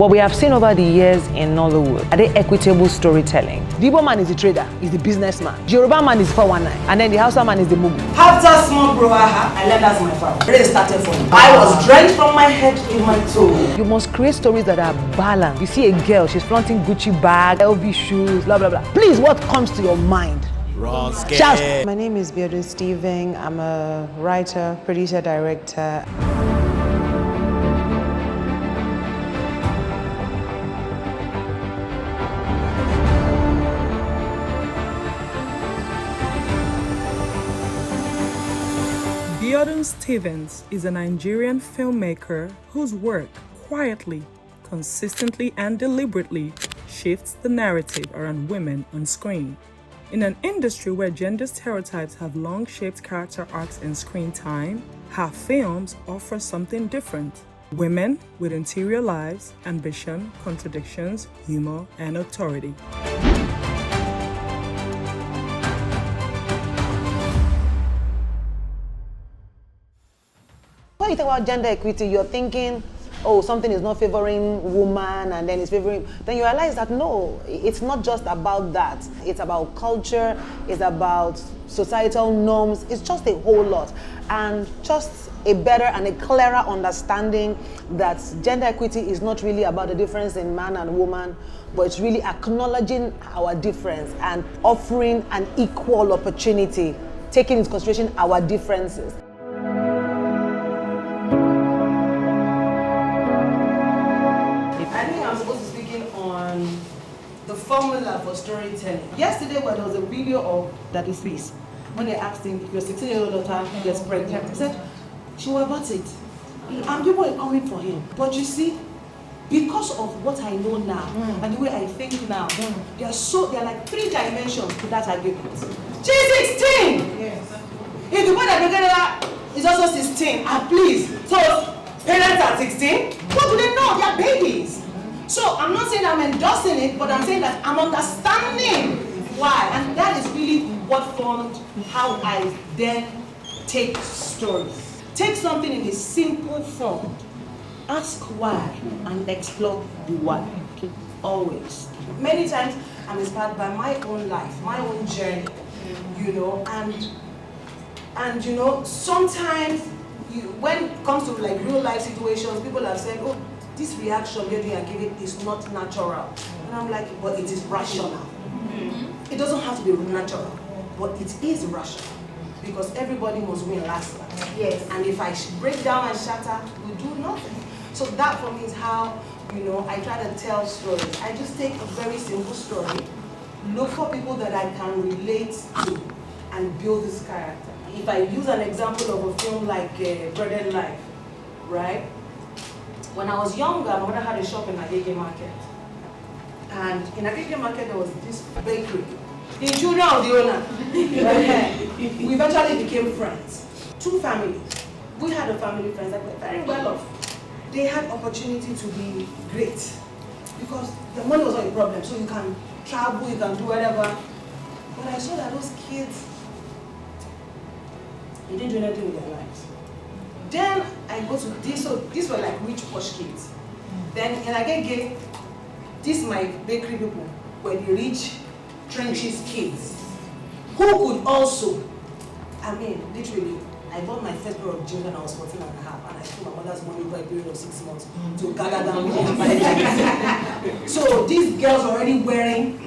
What we have seen over the years in Nollywood, are they equitable storytelling? The Igbo man is the trader, is the businessman. The Yoruba man is 419, and then the Hausa man is the mugu. After small brouhaha, I learned that's my father. Rain started for me. I was drenched from my head to my toe. You must create stories that are balanced. You see a girl, she's flaunting Gucci bag, LV shoes, blah, blah, blah. Please, what comes to your mind? Shout. My name is Biodun Stephen. I'm a writer, producer, director. Biodun Stephen is a Nigerian filmmaker whose work quietly, consistently, and deliberately shifts the narrative around women on screen. In an industry where gender stereotypes have long shaped character arcs and screen time, her films offer something different. Women with interior lives, ambition, contradictions, humor, and authority. When you think about gender equity, you're thinking, oh, something is not favoring woman and then it's favoring, then you realize that no, it's not just about that. It's about culture, it's about societal norms, it's just a whole lot. And just a better and a clearer understanding that gender equity is not really about the difference in man and woman, but it's really acknowledging our difference and offering an equal opportunity, taking into consideration our differences. The formula for storytelling. Yesterday when there was a video of Daddy's face, when they asked him if your 16-year-old daughter gets pregnant, he said, she will abort it. And people are coming for him. But you see, because of what I know now and the way I think now, there are like 3 dimensions to that argument. She's 16! Yes. If the boy that is also 16, and please, so parents are 16, what do they know? They are babies. So I'm not saying I'm endorsing it, but I'm saying that I'm understanding why. And that is really what formed how I then take stories. Take something in a simple form, ask why, and explore the why. Okay. Always. Many times I'm inspired by my own life, my own journey, you know, and you know, sometimes when it comes to like real life situations, people have said, oh, this reaction you're giving is not natural. And I'm like, but it is rational. It doesn't have to be natural, but it is rational. Because everybody must win last time. Yes. And if I break down and shatter, we do nothing. So that for me is how, you know, I try to tell stories. I just take a very simple story, look for people that I can relate to, and build this character. If I use an example of a film like Breaded Life, right? When I was younger, my mother had a shop in Agege Market. And in Agege Market, there was this bakery. The children of the owner. We eventually became friends. 2 families. We had a family friends that were very well off. They had opportunity to be great. Because the money was not a problem. So you can travel, you can do whatever. But I saw that those kids, they didn't do anything with their lives. Then I go to this, so these were like rich posh kids. Then in Agege, these my bakery people were the rich, trenches kids who could also, I mean, literally, I bought my first pair of jeans when I was 14 and a half, and I took my mother's money for a period of 6 months to gather down money and buy jeans. So these girls already wearing,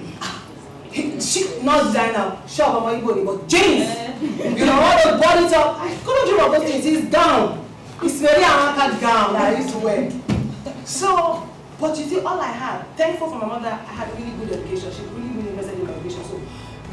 not designer, shop on my body, but jeans. You know, all the body top. I couldn't dream of those things. It's down. It's very American gown that I used to wear. So, but you see, all I had, thankful for my mother, I had really good education. She really invested in my education. So,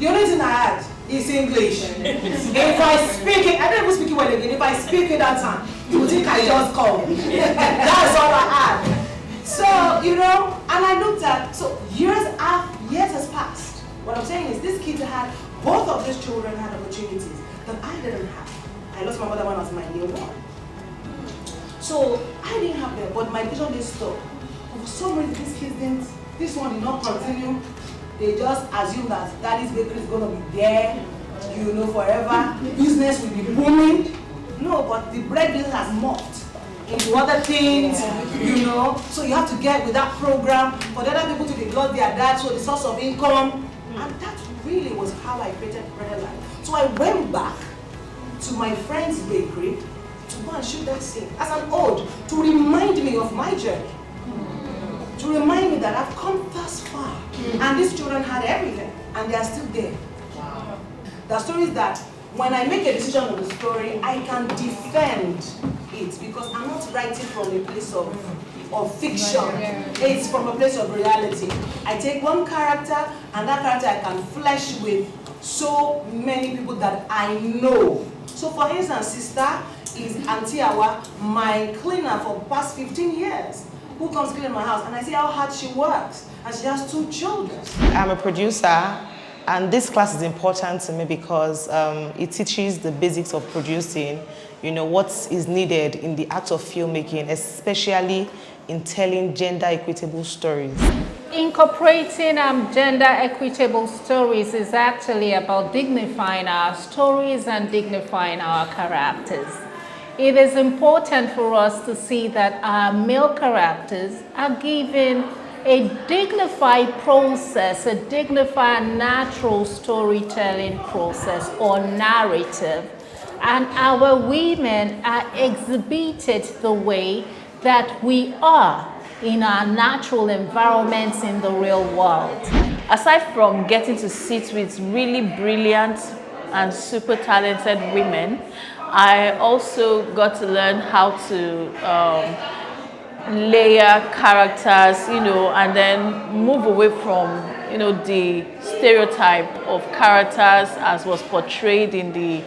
the only thing I had is English. If I speak it, I don't even speak it well again. If I speak it that time, you would think I just called. That's all I had. So, you know, and I looked at, so years has passed. What I'm saying is, these kids had, both of these children had opportunities that I didn't have. I lost my mother when I was in my year 1. So I didn't have them, but my vision didn't stop. For some reason, these kids didn't, this one did not continue. They just assumed that Daddy's bakery is going to be there, you know, forever. Business will be booming. No, but the bread business has morphed into other things, you know. So you have to get with that program for the other people to develop their dad, so the source of income. And that really was how I created Breaded Life. So I went back to my friend's bakery to go and shoot that scene as an ode to remind me of my journey. To remind me that I've come thus far. And these children had everything, and they are still there. Wow. The story is that when I make a decision on the story, I can defend it because I'm not writing from a place of fiction. It's from a place of reality. I take one character, and that character I can flesh with so many people that I know. So for instance, Sister is Auntie Awa, my cleaner for the past 15 years, who comes clean my house, and I see how hard she works, and she has 2 children. I'm a producer, and this class is important to me because it teaches the basics of producing, you know, what is needed in the act of filmmaking, especially in telling gender equitable stories. Incorporating gender equitable stories is actually about dignifying our stories and dignifying our characters. It is important for us to see that our male characters are given a dignified process, a dignified natural storytelling process or narrative, and our women are exhibited the way that we are in our natural environments in the real world. Aside from getting to sit with really brilliant and super talented women, I also got to learn how to layer characters, you know, and then move away from, you know, the stereotype of characters as was portrayed in the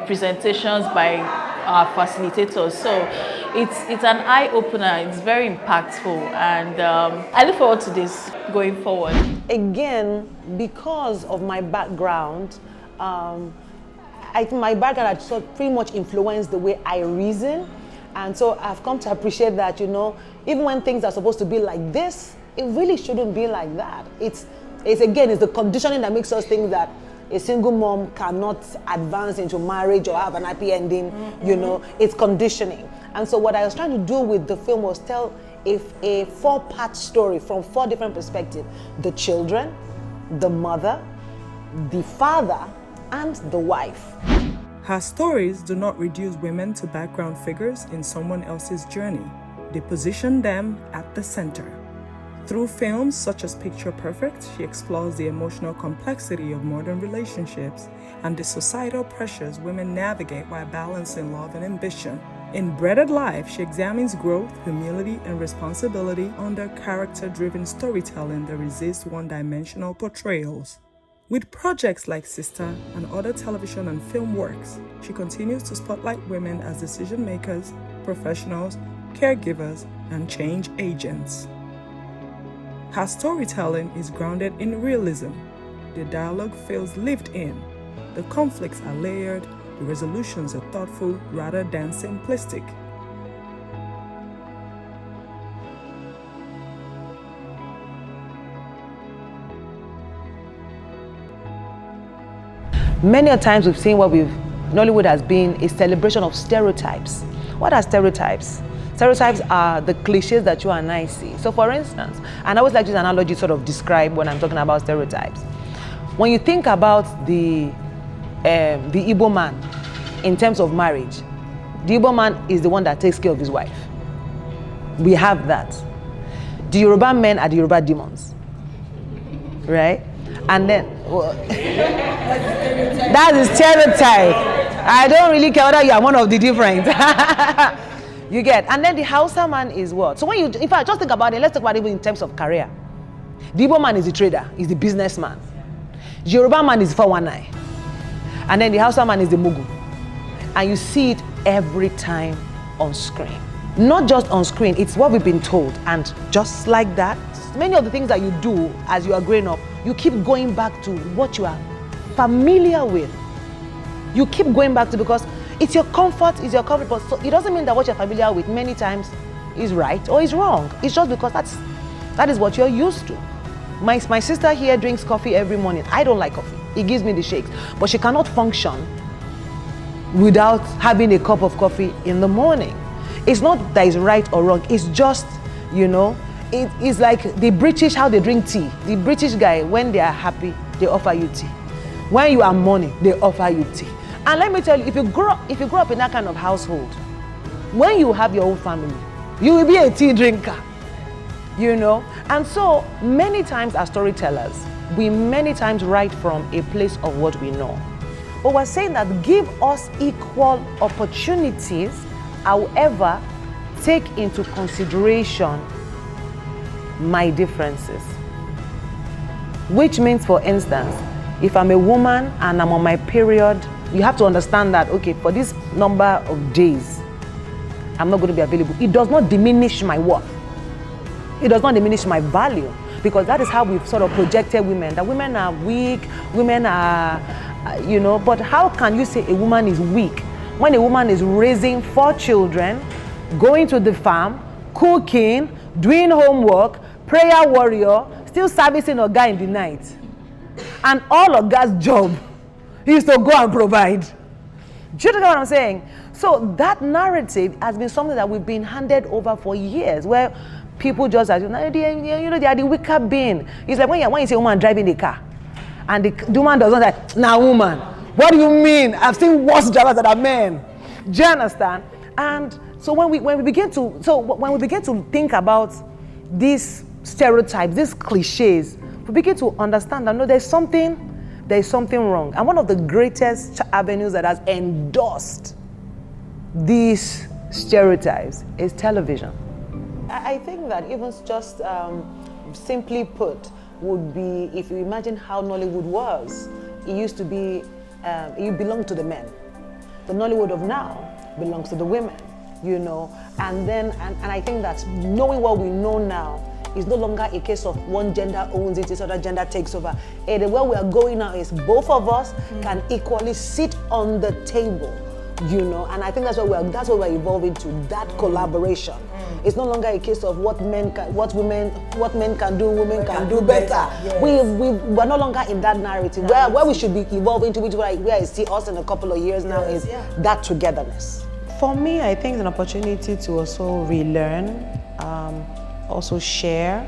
presentations by our facilitators. So it's an eye-opener, it's very impactful, and I look forward to this going forward. Again, because of my background, my background had sort of pretty much influenced the way I reason. And so I've come to appreciate that, you know, even when things are supposed to be like this, it really shouldn't be like that. It's the conditioning that makes us think that a single mom cannot advance into marriage or have an happy ending, you know, it's conditioning. And so what I was trying to do with the film was tell a 4-part story from 4 different perspectives: the children, the mother, the father, and the wife. Her stories do not reduce women to background figures in someone else's journey. They position them at the center. Through films such as Picture Perfect, she explores the emotional complexity of modern relationships and the societal pressures women navigate while balancing love and ambition. In Breaded Life, she examines growth, humility, and responsibility under character-driven storytelling that resists one-dimensional portrayals. With projects like Sister and other television and film works, she continues to spotlight women as decision makers, professionals, caregivers, and change agents. Her storytelling is grounded in realism. The dialogue feels lived in. The conflicts are layered, the resolutions are thoughtful rather than simplistic. Many a times we've seen Nollywood has been a celebration of stereotypes. What are stereotypes? Stereotypes are the cliches that you and I see. So for instance, and I always like to use an analogy to sort of describe when I'm talking about stereotypes. When you think about the Igbo man in terms of marriage, the Igbo man is the one that takes care of his wife. We have that. The Yoruba men are the Yoruba demons, right? And then, well, that's a stereotype. I don't really care whether you are one of the different. You get. And then the Hausa man is what? So when you, in fact, just think about it, let's talk about it even in terms of career. The Igbo man is the trader, is the businessman. The Yoruba man is the 419. And then the Hausa man is the mugu. And you see it every time on screen. Not just on screen, it's what we've been told. And just like that, many of the things that you do as you are growing up, you keep going back to what you are familiar with. You keep going back to, because it's your comfort, but so it doesn't mean that what you're familiar with many times is right or is wrong. It's just because that is what you're used to. My sister here drinks coffee every morning. I don't like coffee. It gives me the shakes. But she cannot function without having a cup of coffee in the morning. It's not that it's right or wrong. It's just, you know, it's like the British, how they drink tea. The British guy, when they are happy, they offer you tea. When you are mourning, they offer you tea. And let me tell you, if you grow up in that kind of household, when you have your own family, you will be a tea drinker, you know. And so many times as storytellers, we many times write from a place of what we know. But we're saying that give us equal opportunities, however, take into consideration my differences. Which means, for instance, if I'm a woman and I'm on my period, you have to understand that, okay, for this number of days, I'm not going to be available. It does not diminish my worth. It does not diminish my value, because that is how we've sort of projected women, that women are weak, women are, you know, but how can you say a woman is weak when a woman is raising 4 children, going to the farm, cooking, doing homework, prayer warrior, still servicing a guy in the night? And all of God's job is to go and provide. Do you know what I'm saying? So that narrative has been something that we've been handed over for years, where people just assume, you know, they are the weaker being. It's like when you see a woman driving the car, and the woman does not say, "Now, woman, what do you mean? I've seen worse drivers than are men." Do you understand? And so when we begin to think about these stereotypes, these cliches, we begin to understand that no, there's something wrong. And one of the greatest avenues that has endorsed these stereotypes is television. I think that even just simply put would be, if you imagine how Nollywood was, it used to be, it belonged to the men. The Nollywood of now belongs to the women, you know. And I think that knowing what we know now, it's no longer a case of one gender owns it, this other gender takes over. And where we are going now is both of us can equally sit on the table, you know. And I think that's what we're evolving to, that collaboration. It's no longer a case of what men can do, women can do better. Yes. We're no longer in that narrative. Where we should be evolving to, where I see us in a couple of years now, is that togetherness. For me, I think it's an opportunity to also relearn, also share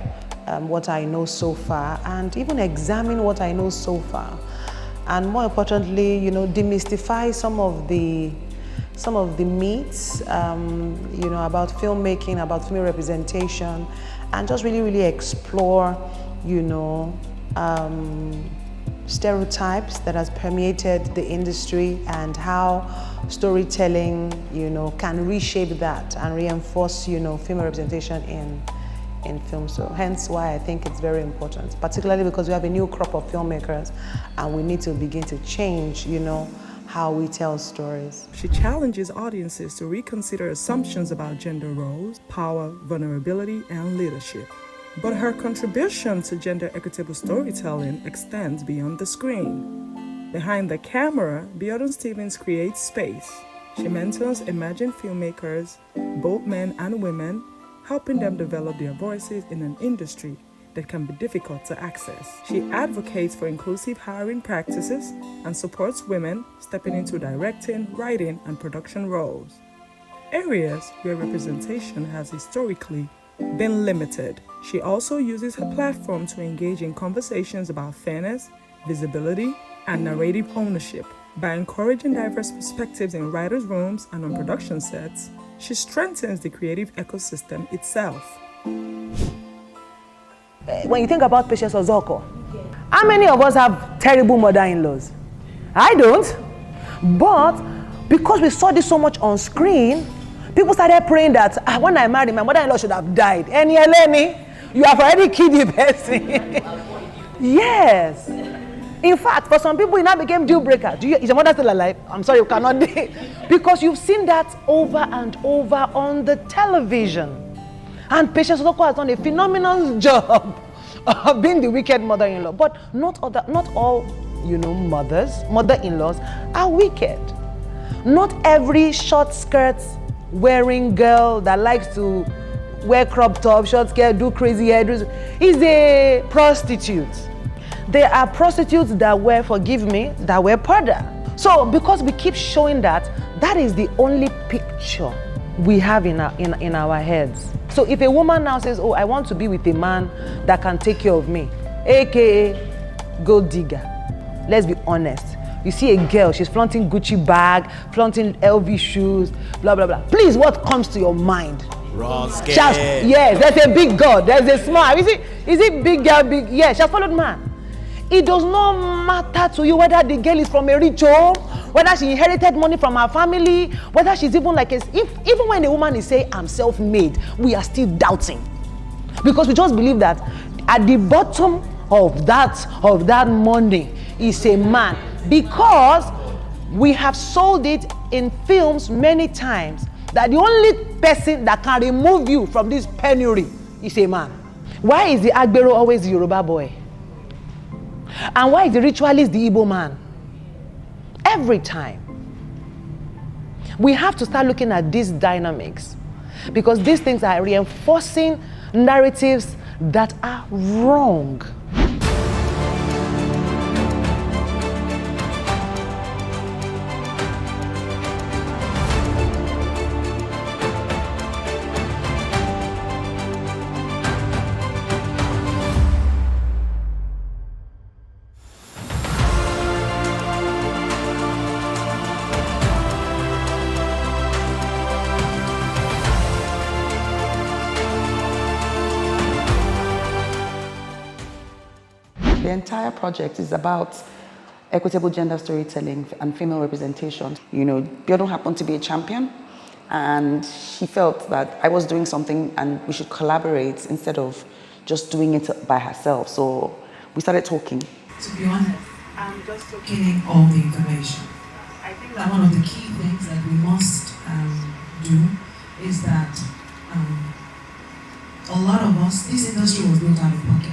what I know so far, and even examine what I know so far. And more importantly, you know, demystify some of the myths, you know, about filmmaking, about female representation, and just really explore, you know, stereotypes that has permeated the industry, and how storytelling, you know, can reshape that and reinforce, you know, female representation in film. So hence why I think it's very important, particularly because we have a new crop of filmmakers and we need to begin to change, you know, how we tell stories. She challenges audiences to reconsider assumptions about gender roles, power, vulnerability, and leadership. But her contribution to gender equitable storytelling extends beyond the screen. Behind the camera, Biodun Stephen creates space. She mentors emerging filmmakers, both men and women, helping them develop their voices in an industry that can be difficult to access. She advocates for inclusive hiring practices and supports women stepping into directing, writing, and production roles, areas where representation has historically been limited. She also uses her platform to engage in conversations about fairness, visibility, and narrative ownership. By encouraging diverse perspectives in writers' rooms and on production sets, she strengthens the creative ecosystem itself. When you think about Patience Ozoko, how many of us have terrible mother-in-laws? I don't. But because we saw this so much on screen, people started praying that when I married, my mother-in-law should have died. And Eleni, you have already killed the person. Yes. In fact, for some people, it now became deal breaker. Is your mother still alive? I'm sorry, you cannot do. Because you've seen that over and over on the television. And Patience Ozoko has done a phenomenal job of being the wicked mother-in-law. But not all, you know, mother-in-laws are wicked. Not every short skirt wearing girl that likes to wear crop top, short skirt, do crazy hairdos is a prostitute. There are prostitutes that wear, forgive me, that wear purdah. So because we keep showing that, that is the only picture we have in our heads. So if a woman now says, oh, I want to be with a man that can take care of me, aka gold digger, let's be honest. You see a girl, she's flaunting Gucci bag, flaunting LV shoes, blah, blah, blah. Please, what comes to your mind? Yes, there's a big girl, there's a smile. Is it big girl, big? Yeah, she has followed man. It does not matter to you whether the girl is from a rich home, whether she inherited money from her family, whether she's even like even when a woman is saying, I'm self-made, we are still doubting. Because we just believe that at the bottom of that money is a man. Because we have sold it in films many times that the only person that can remove you from this penury is a man. Why is the Agbero always the Yoruba boy? And why is the ritualist the Igbo man? Every time. We have to start looking at these dynamics because these things are reinforcing narratives that are wrong. The entire project is about equitable gender storytelling and female representation. You know, Biodun happened to be a champion, and she felt that I was doing something and we should collaborate instead of just doing it by herself. So we started talking. To be honest, I'm just getting all the information. I think that one of the key things that we must do is that a lot of us, this industry was built out of pocket.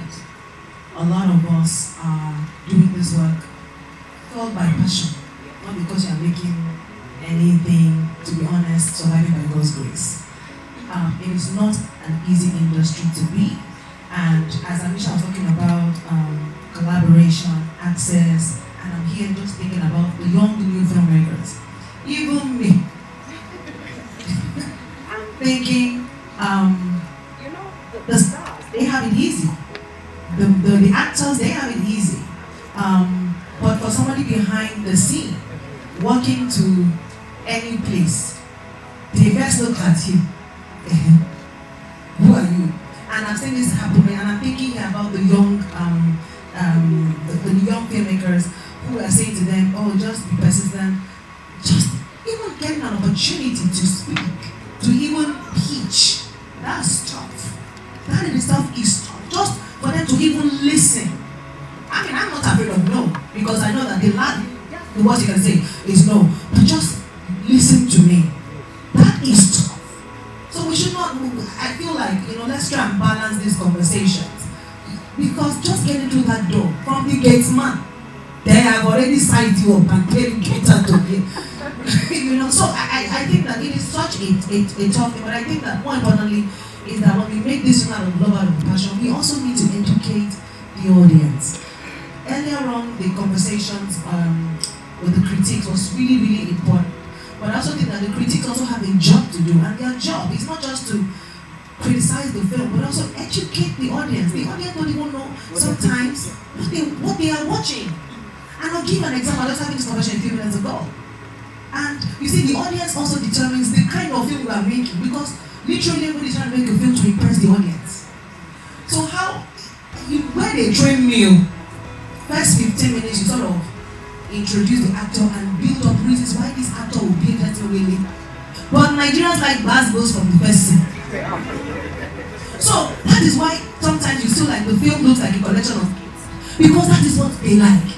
A lot of us are doing this work fueled by passion, not because you're making anything, to be honest, surviving by God's grace. It is not an easy industry to be. And as Amisha was talking about collaboration, access, and I'm here just thinking about the young new filmmakers. Even me. I'm thinking, the stars, they have it easy. The actors, they have it easy. But for somebody behind the scene, walking to any place, they first look at you. Who are you? And I've seen this happening, and I'm thinking about the young, the young filmmakers who are saying to them, oh, just be persistent, just even getting an opportunity to speak, to even pitch. That's tough. That in itself is tough. Just for them to even listen. I mean, I'm not afraid of no, because I know that the worst you can say is no. But just listen to me. That is tough. So we should not, I feel like, let's try and balance these conversations. Because just getting through that door, from the gates man, they have already signed you up and clearly catered to me. So I think that it is such a tough thing, but I think that more importantly, is that when we make this kind of love out of passion, we also need to educate the audience. Earlier on, the conversations with the critics was really, really important. But I also think that the critics also have a job to do, and their job is not just to criticize the film, but also educate the audience. The audience don't even know sometimes what they are watching. And I'll give an example. I was having this conversation a few minutes ago. And you see, the audience also determines the kind of film we are making, because literally everybody is trying to make a film to impress the audience. So where they train you, first 15 minutes you sort of introduce the actor and build up reasons why this actor will play that way. But Nigerians like bad goes from the first scene. So that is why sometimes you feel like the film looks like a collection of kids. Because that is what they like.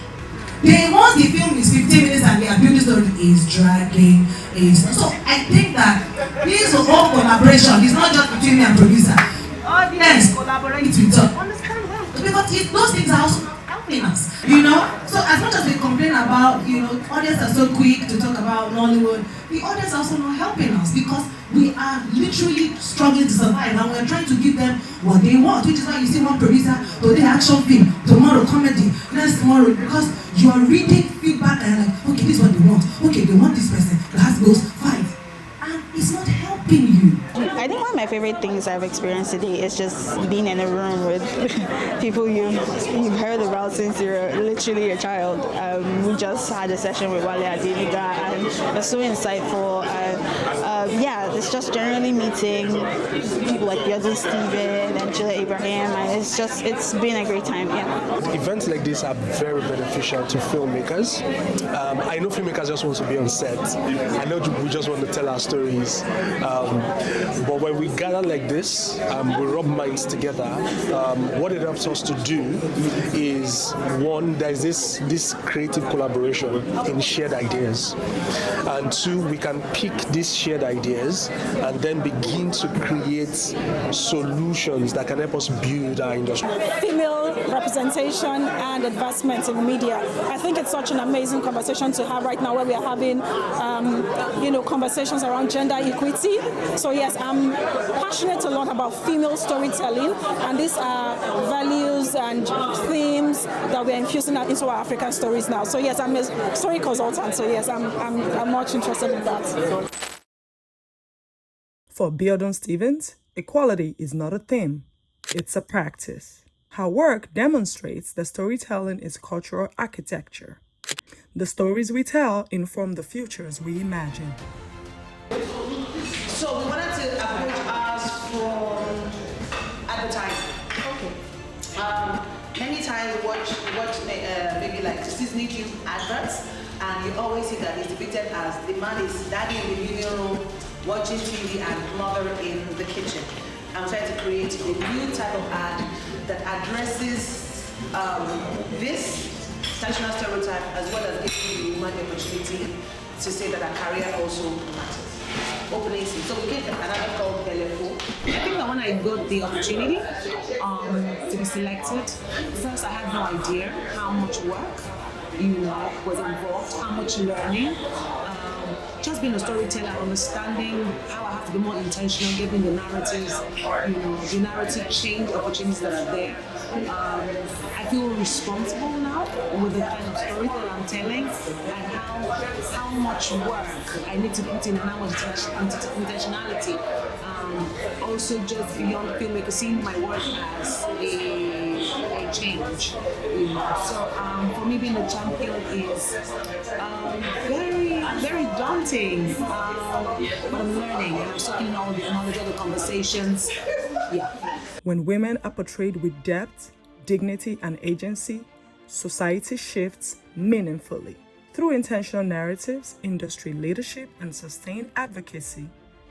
Once the film is 15 minutes and the building story is dragging, so I think that this whole collaboration is not just between me and producer. Audience collaborate with us. Understand well. Because those things are also helping us. So as much as we complain about, audience are so quick to talk about Nollywood, the audience are also not helping us, because we are literally struggling to survive, and we're trying to give them what they want, which is why you see one producer today action film, tomorrow comedy, next tomorrow, because you are reading feedback and you're like, okay, this is what they want. Okay, they want this person. The house goes, fine. And it's not helping favorite things I've experienced today is just being in a room with people you've heard about since you're literally a child. We just had a session with Wale Adeliga, and it was so insightful. Yeah, it's just generally meeting people like Biodun Stephen and Chile Abraham, and it's been a great time. Yeah. Events like this are very beneficial to filmmakers. I know filmmakers just want to be on set. I know we just want to tell our stories. But when we gather like this, we rub minds together. What it helps us to do is, one, there's this creative collaboration in shared ideas. And two, we can pick these shared ideas and then begin to create solutions that can help us build our industry. Female representation and advancement in media. I think it's such an amazing conversation to have right now, where we are having, conversations around gender equity. So yes, I'm passionate to learn about female storytelling, and these are values and themes that we're infusing into our African stories now. So yes, I'm a story consultant. So yes, I'm much interested in that. For Biodun Stevens, equality is not a theme, it's a practice. Her work demonstrates that storytelling is cultural architecture. The stories we tell inform the futures we imagine. So we wanted to approach us from advertising. Okay. Many times we watch maybe like Disney adverts, and you always see that it's depicted as the man is daddy in the living room, watching TV, and mother in the kitchen. I'm trying to create a new type of ad that addresses this traditional stereotype, as well as giving the woman the opportunity to say that her career also matters. Opening scene. So we get another called Belefo. I think that when I got the opportunity to be selected, first I had no idea how much work was involved, how much learning. Just being a storyteller, understanding how I have to be more intentional, giving the narratives, the narrative change opportunities that are there. I feel responsible now with the kind of story that I'm telling, and how much work I need to put in, and how much intentionality. Also, just beyond filmmaker, seeing my work as a change. So for me, being a champion is very, very daunting. But I'm learning, and I'm soaking in all the knowledge, all the conversations. Yeah. When women are portrayed with depth, dignity, and agency, society shifts meaningfully. Through intentional narratives, industry leadership, and sustained advocacy,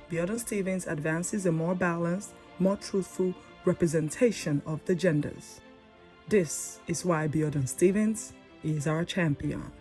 Biodun Stevens advances a more balanced, more truthful representation of the genders. This is why Biodun Stevens is our champion.